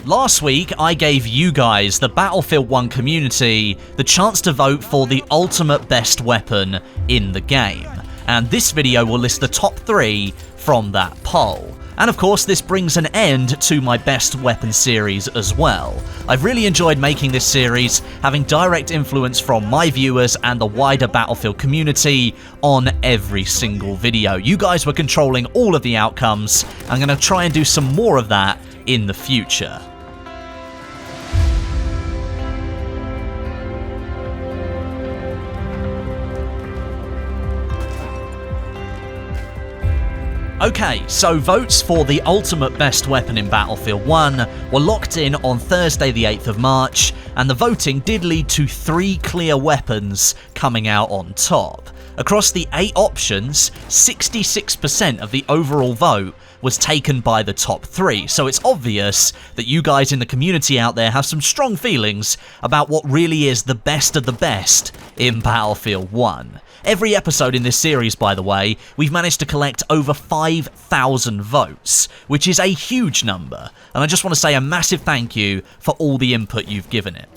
Last week, I gave you guys, the Battlefield 1 community, the chance to vote for the ultimate best weapon in the game. And this video will list the top 3 from that poll. And of course, this brings an end to my best weapon series as well. I've really enjoyed making this series, having direct influence from my viewers and the wider Battlefield community on every single video. You guys were controlling all of the outcomes. I'm going to try and do some more of that in the future. Okay, so votes for the ultimate best weapon in Battlefield 1 were locked in on Thursday the 8th of March, and the voting did lead to 3 clear weapons coming out on top. Across the 8 options, 66% of the overall vote was taken by the top 3, so it's obvious that you guys in the community out there have some strong feelings about what really is the best of the best in Battlefield 1. Every episode in this series, by the way, we've managed to collect over 5,000 votes, which is a huge number, and I just want to say a massive thank you for all the input you've given it.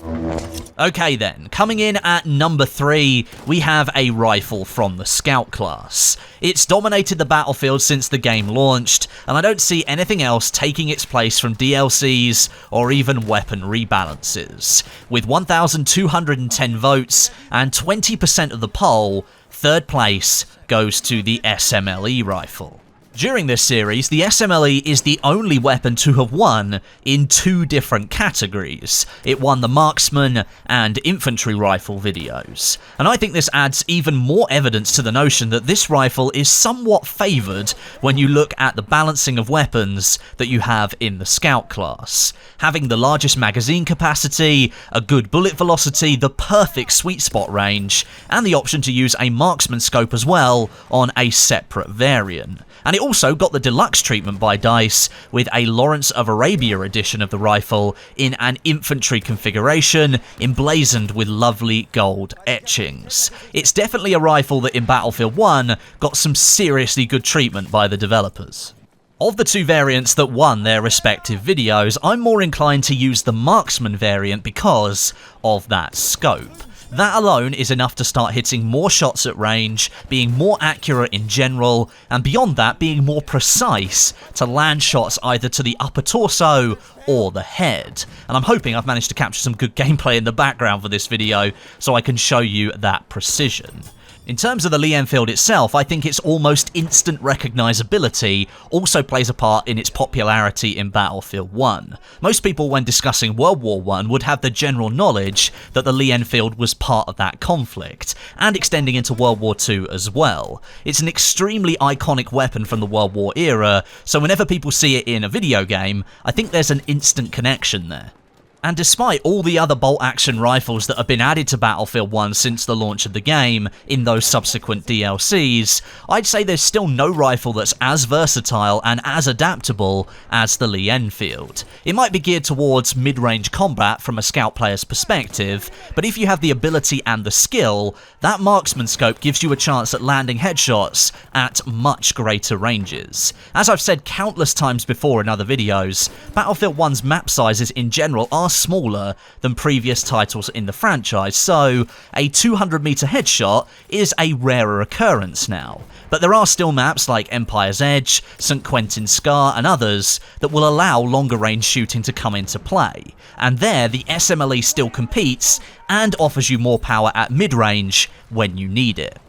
Okay then, coming in at number 3, we have a rifle from the Scout class. It's dominated the battlefield since the game launched, and I don't see anything else taking its place from DLCs or even weapon rebalances. With 1,210 votes and 20% of the poll, third place goes to the SMLE rifle. During this series, the SMLE is the only weapon to have won in 2 different categories. It won the marksman and infantry rifle videos. And I think this adds even more evidence to the notion that this rifle is somewhat favoured when you look at the balancing of weapons that you have in the Scout class. Having the largest magazine capacity, a good bullet velocity, the perfect sweet spot range, and the option to use a marksman scope as well on a separate variant. And it also got the deluxe treatment by DICE with a Lawrence of Arabia edition of the rifle in an infantry configuration emblazoned with lovely gold etchings. It's definitely a rifle that in Battlefield 1 got some seriously good treatment by the developers. Of the 2 variants that won their respective videos, I'm more inclined to use the marksman variant because of that scope. That alone is enough to start hitting more shots at range, being more accurate in general, and beyond that being more precise to land shots either to the upper torso or the head. And I'm hoping I've managed to capture some good gameplay in the background for this video so I can show you that precision. In terms of the Lee Enfield itself, I think its almost instant recognizability also plays a part in its popularity in Battlefield 1. Most people when discussing World War I would have the general knowledge that the Lee Enfield was part of that conflict, and extending into World War II as well. It's an extremely iconic weapon from the World War era, so whenever people see it in a video game, I think there's an instant connection there. And despite all the other bolt-action rifles that have been added to Battlefield 1 since the launch of the game in those subsequent DLCs, I'd say there's still no rifle that's as versatile and as adaptable as the Lee Enfield. It might be geared towards mid-range combat from a Scout player's perspective, but if you have the ability and the skill, that marksman scope gives you a chance at landing headshots at much greater ranges. As I've said countless times before in other videos, Battlefield 1's map sizes in general are smaller than previous titles in the franchise, so a 200-meter headshot is a rarer occurrence now. But there are still maps like Empire's Edge, St. Quentin's Scar and others that will allow longer range shooting to come into play, and there the SMLE still competes and offers you more power at mid-range when you need it.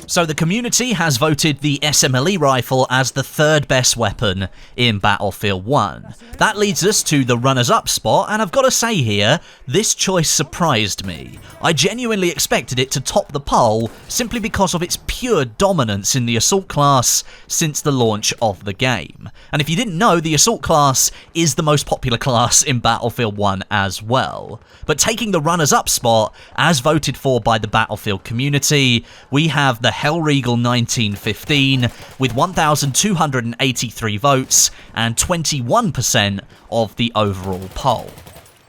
So the community has voted the SMLE rifle as the 3rd best weapon in Battlefield 1. That leads us to the runners-up spot, and I've got to say here, this choice surprised me. I genuinely expected it to top the poll simply because of its pure dominance in the Assault class since the launch of the game. And if you didn't know, the Assault class is the most popular class in Battlefield 1 as well. But taking the runners-up spot, as voted for by the Battlefield community, we have the Hellregal 1915 with 1,283 votes and 21% of the overall poll.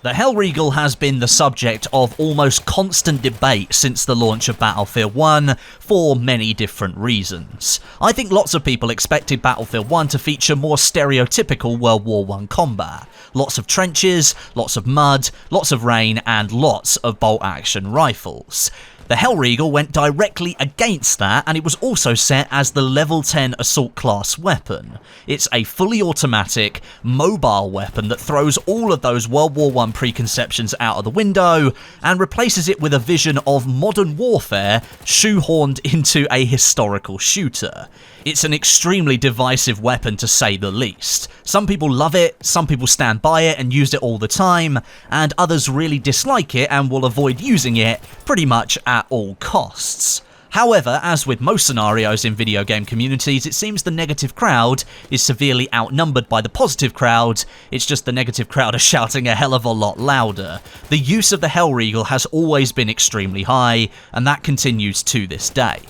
The Hellriegel has been the subject of almost constant debate since the launch of Battlefield 1 for many different reasons. I think lots of people expected Battlefield 1 to feature more stereotypical World War I combat. Lots of trenches, lots of mud, lots of rain, and lots of bolt-action rifles. The Hellriegel went directly against that, and it was also set as the level 10 assault class weapon. It's a fully automatic, mobile weapon that throws all of those World War I preconceptions out of the window and replaces it with a vision of modern warfare shoehorned into a historical shooter. It's an extremely divisive weapon, to say the least. Some people love it, some people stand by it and use it all the time, and others really dislike it and will avoid using it pretty much at all costs. However, as with most scenarios in video game communities, it seems the negative crowd is severely outnumbered by the positive crowd. It's just the negative crowd are shouting a hell of a lot louder. The use of the Hellriegel has always been extremely high, and that continues to this day.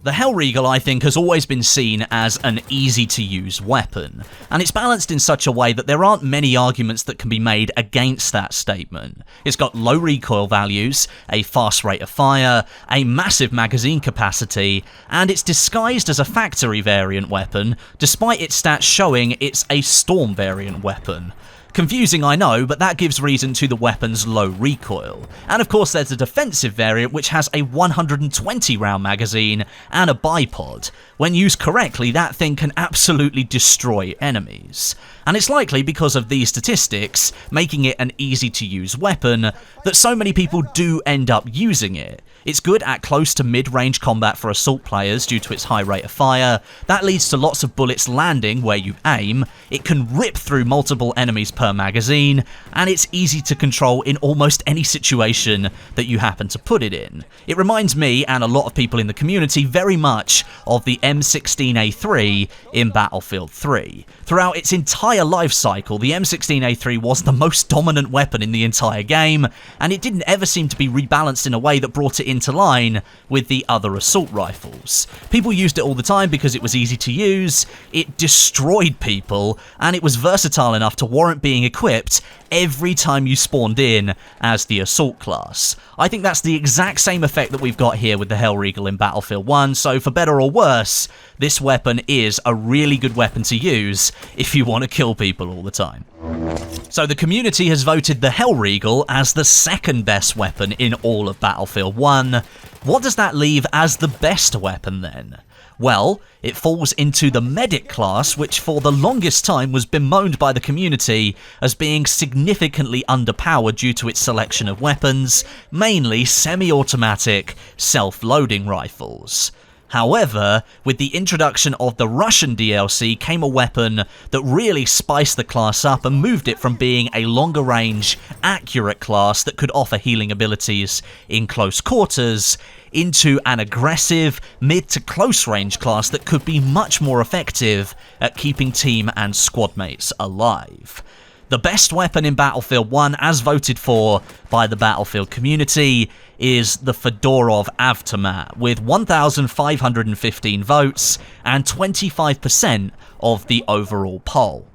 The Hellriegel, I think, has always been seen as an easy-to-use weapon, and it's balanced in such a way that there aren't many arguments that can be made against that statement. It's got low recoil values, a fast rate of fire, a massive magazine capacity, and it's disguised as a factory variant weapon, despite its stats showing it's a storm variant weapon. Confusing, I know, but that gives reason to the weapon's low recoil. And of course there's a defensive variant which has a 120 round magazine and a bipod. When used correctly, that thing can absolutely destroy enemies. And it's likely because of these statistics, making it an easy to use weapon, that so many people do end up using it. It's good at close to mid-range combat for assault players due to its high rate of fire. That leads to lots of bullets landing where you aim. It can rip through multiple enemies per magazine, and it's easy to control in almost any situation that you happen to put it in. It reminds me, and a lot of people in the community, very much of the M16A3 in Battlefield 3. Throughout its entire life cycle, the M16A3 was the most dominant weapon in the entire game, and it didn't ever seem to be rebalanced in a way that brought it into line with the other assault rifles. People used it all the time because it was easy to use, it destroyed people, and it was versatile enough to warrant being equipped every time you spawned in as the assault class. I think that's the exact same effect that we've got here with the Hellriegel in Battlefield 1, so for better or worse, this weapon is a really good weapon to use if you want to kill people all the time. So the community has voted the Hellriegel as the second best weapon in all of Battlefield 1. What does that leave as the best weapon then? Well, it falls into the medic class, which for the longest time was bemoaned by the community as being significantly underpowered due to its selection of weapons, mainly semi-automatic, self-loading rifles. However, with the introduction of the Russian DLC came a weapon that really spiced the class up and moved it from being a longer range, accurate class that could offer healing abilities in close quarters into an aggressive, mid to close range class that could be much more effective at keeping team and squad mates alive. The best weapon in Battlefield 1, as voted for by the Battlefield community, is the Fedorov Avtomat, with 1,515 votes and 25% of the overall poll.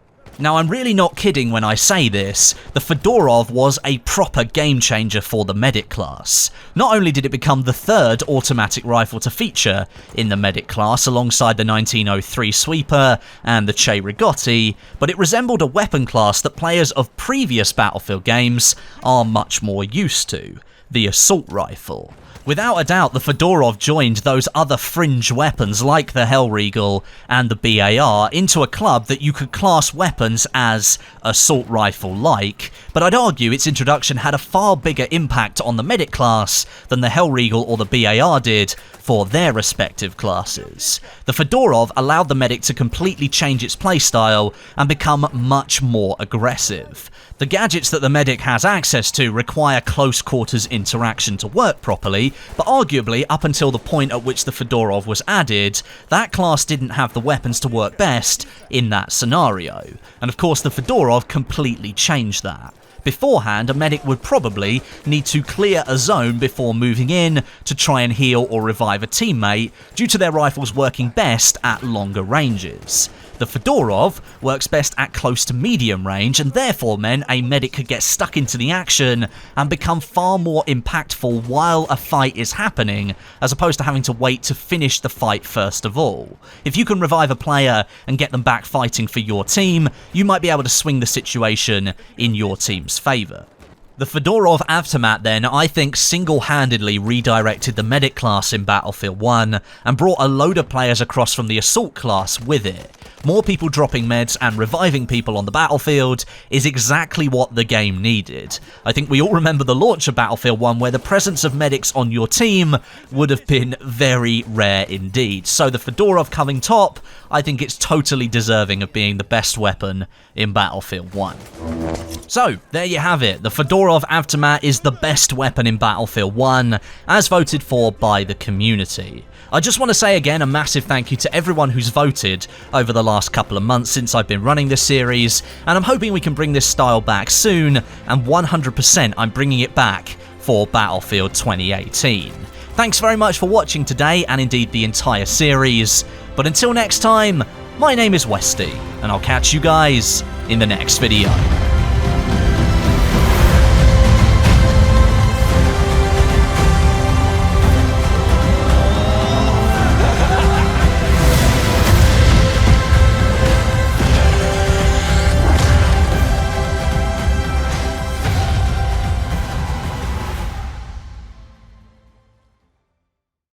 Now, I'm really not kidding when I say this. The Fedorov was a proper game changer for the medic class. Not only did it become the third automatic rifle to feature in the medic class alongside the 1903 Sweeper and the Che Rigotti, but it resembled a weapon class that players of previous Battlefield games are much more used to, the assault rifle. Without a doubt, the Fedorov joined those other fringe weapons like the Hellriegel and the BAR into a club that you could class weapons as assault rifle-like, but I'd argue its introduction had a far bigger impact on the medic class than the Hellriegel or the BAR did for their respective classes. The Fedorov allowed the medic to completely change its playstyle and become much more aggressive. The gadgets that the medic has access to require close quarters interaction to work properly, but arguably up until the point at which the Fedorov was added, that class didn't have the weapons to work best in that scenario. And of course the Fedorov completely changed that. Beforehand, a medic would probably need to clear a zone before moving in to try and heal or revive a teammate, due to their rifles working best at longer ranges. The Fedorov works best at close to medium range, and therefore meant a medic could get stuck into the action and become far more impactful while a fight is happening, as opposed to having to wait to finish the fight first of all. If you can revive a player and get them back fighting for your team, you might be able to swing the situation in your team's favour. The Fedorov Avtomat then, I think, single-handedly redirected the medic class in Battlefield 1 and brought a load of players across from the assault class with it. More people dropping meds and reviving people on the battlefield is exactly what the game needed. I think we all remember the launch of Battlefield 1 where the presence of medics on your team would have been very rare indeed. So the Fedorov coming top, I think it's totally deserving of being the best weapon in Battlefield 1. So, there you have it. The Fedorov Avtomat is the best weapon in Battlefield 1, as voted for by the community. I just want to say again a massive thank you to everyone who's voted over the last couple of months since I've been running this series, and I'm hoping we can bring this style back soon, and 100% I'm bringing it back for Battlefield 2018. Thanks very much for watching today, and indeed the entire series, but until next time, my name is Westie, and I'll catch you guys in the next video.